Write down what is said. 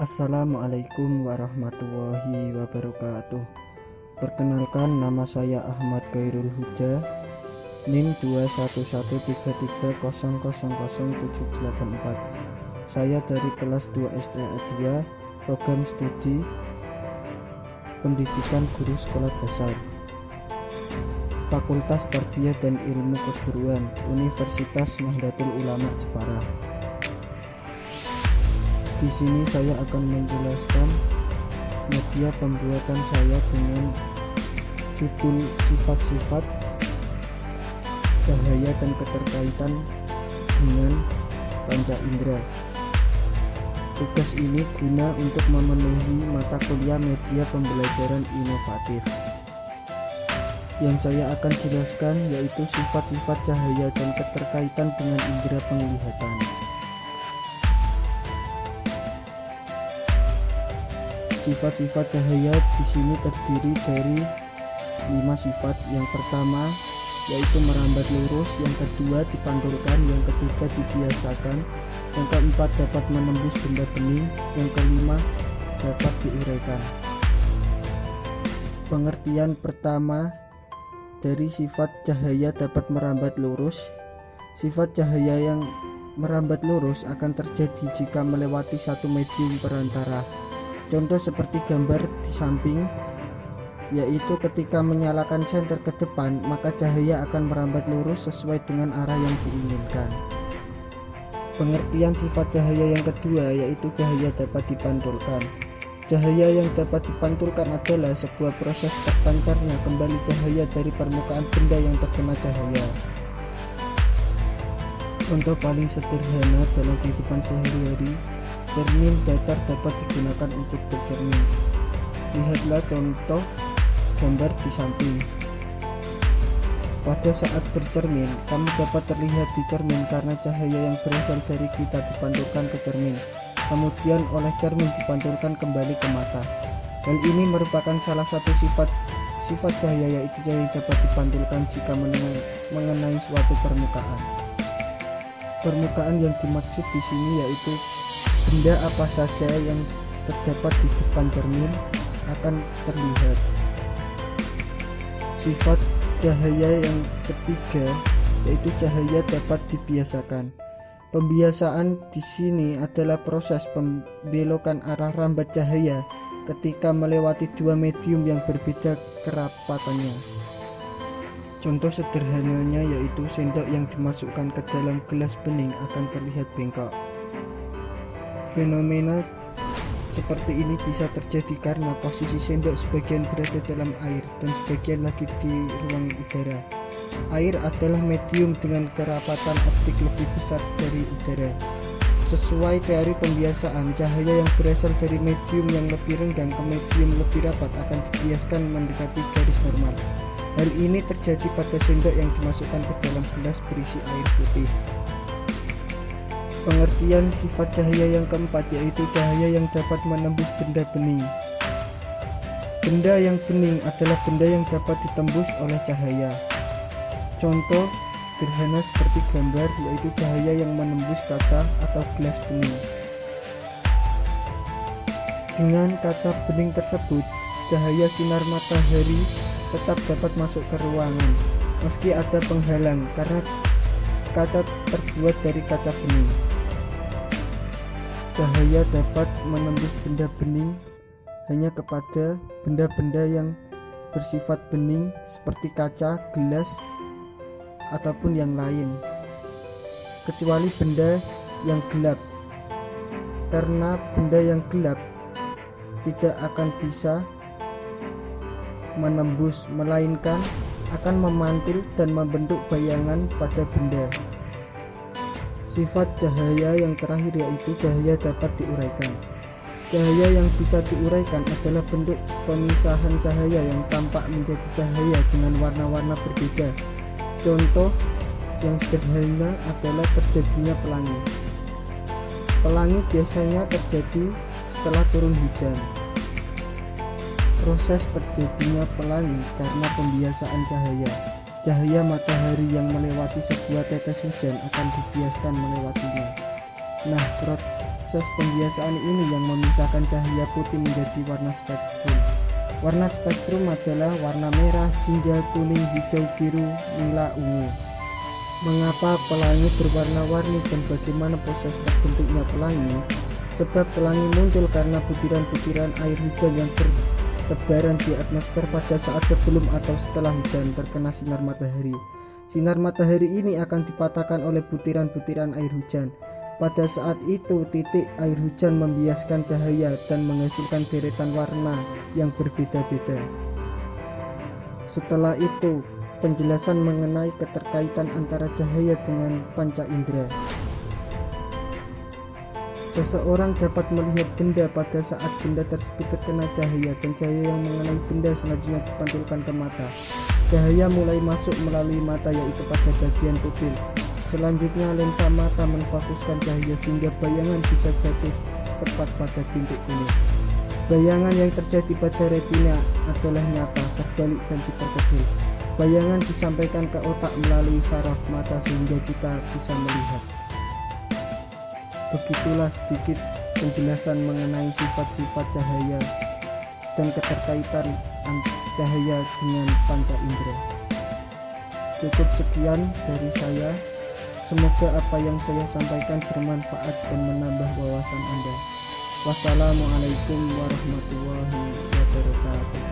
Assalamualaikum warahmatullahi wabarakatuh. Perkenalkan, nama saya Ahmad Khairul Huda, NIM 211330000784. Saya dari kelas 2 STA 2, program studi Pendidikan Guru Sekolah Dasar, Fakultas Tarbiyah dan Ilmu Keguruan, Universitas Nahdlatul Ulama Jepara. Di sini saya akan menjelaskan media pembuatan saya dengan judul sifat-sifat cahaya dan keterkaitan dengan panca indera. Tugas ini guna untuk memenuhi mata kuliah media pembelajaran inovatif. Yang saya akan jelaskan yaitu sifat-sifat cahaya dan keterkaitan dengan indera penglihatan. Sifat-sifat cahaya di sini terdiri dari 5 sifat. Yang pertama yaitu merambat lurus, yang kedua dipantulkan, yang ketiga dibiasakan, yang keempat dapat menembus benda bening, yang kelima dapat diuraikan. Pengertian pertama dari sifat cahaya dapat merambat lurus. Sifat cahaya yang merambat lurus akan terjadi jika melewati satu medium perantara. Contoh seperti gambar di samping, yaitu ketika menyalakan senter ke depan, maka cahaya akan merambat lurus sesuai dengan arah yang diinginkan. Pengertian sifat cahaya yang kedua yaitu cahaya dapat dipantulkan. Cahaya yang dapat dipantulkan adalah sebuah proses terpancarnya kembali cahaya dari permukaan benda yang terkena cahaya. Contoh paling sederhana dalam kehidupan sehari-hari, cermin datar dapat digunakan untuk bercermin. Lihatlah contoh gambar di samping. Pada saat bercermin, kamu dapat terlihat di cermin karena cahaya yang berasal dari kita dipantulkan ke cermin, kemudian oleh cermin dipantulkan kembali ke mata. Hal ini merupakan salah satu sifat cahaya, yaitu cahaya dapat dipantulkan jika mengenai suatu permukaan. Permukaan yang dimaksud di sini yaitu benda apa saja yang terdapat di depan cermin akan terlihat. Sifat cahaya yang ketiga yaitu cahaya dapat dibiasakan. Pembiasaan di sini adalah proses pembelokan arah rambat cahaya ketika melewati dua medium yang berbeda kerapatannya. Contoh sederhananya yaitu sendok yang dimasukkan ke dalam gelas bening akan terlihat bengkok. Fenomena seperti ini bisa terjadi karena posisi sendok sebagian berada dalam air dan sebagian lagi di ruang udara. Air adalah medium dengan kerapatan optik lebih besar dari udara. Sesuai teori pembiasaan, cahaya yang berasal dari medium yang lebih renggang ke medium lebih rapat akan dibiaskan mendekati garis normal. Hal ini terjadi pada sendok yang dimasukkan ke dalam gelas berisi air putih. Pengertian sifat cahaya yang keempat yaitu cahaya yang dapat menembus benda bening. Benda yang bening adalah benda yang dapat ditembus oleh cahaya. Contoh sederhana seperti gambar yaitu cahaya yang menembus kaca atau gelas bening. Dengan kaca bening tersebut, cahaya sinar matahari tetap dapat masuk ke ruangan meski ada penghalang karena kaca terbuat dari kaca bening. Cahaya dapat menembus benda bening hanya kepada benda-benda yang bersifat bening seperti kaca, gelas, ataupun yang lain, kecuali benda yang gelap, karena benda yang gelap tidak akan bisa menembus, melainkan akan memantul dan membentuk bayangan pada benda. Sifat cahaya yang terakhir yaitu cahaya dapat diuraikan. Cahaya yang bisa diuraikan adalah bentuk pemisahan cahaya yang tampak menjadi cahaya dengan warna-warna berbeda. Contoh yang sederhana adalah terjadinya pelangi. Pelangi biasanya terjadi setelah turun hujan. Proses terjadinya pelangi karena pembiasaan cahaya. Cahaya matahari yang melewati sebuah tetes hujan akan dibiaskan melewatinya. Nah, proses pembiasaan ini yang memisahkan cahaya putih menjadi warna spektrum. Warna spektrum adalah warna merah, jingga, kuning, hijau, biru, nila, ungu. Mengapa pelangi berwarna-warni dan bagaimana proses terbentuknya pelangi? Sebab pelangi muncul karena butiran-butiran air hujan yang bertebaran di atmosfer pada saat sebelum atau setelah hujan terkena sinar matahari. Sinar matahari ini akan dipatahkan oleh butiran-butiran air hujan. Pada saat itu titik air hujan membiaskan cahaya dan menghasilkan deretan warna yang berbeda-beda. Setelah itu, penjelasan mengenai keterkaitan antara cahaya dengan panca indera. Seseorang dapat melihat benda pada saat benda tersebut terkena cahaya, dan cahaya yang mengenai benda selanjutnya dipantulkan ke mata. Cahaya mulai masuk melalui mata, yaitu pada bagian pupil. Selanjutnya lensa mata memfokuskan cahaya sehingga bayangan bisa jatuh tepat pada bintik kuning. Bayangan yang terjadi pada retina adalah nyata, terbalik dan diperkecil. Bayangan disampaikan ke otak melalui saraf mata sehingga kita bisa melihat. Begitulah sedikit penjelasan mengenai sifat-sifat cahaya dan keterkaitan cahaya dengan panca indera. Cukup sekian dari saya. Semoga apa yang saya sampaikan bermanfaat dan menambah wawasan Anda. Wassalamualaikum warahmatullahi wabarakatuh.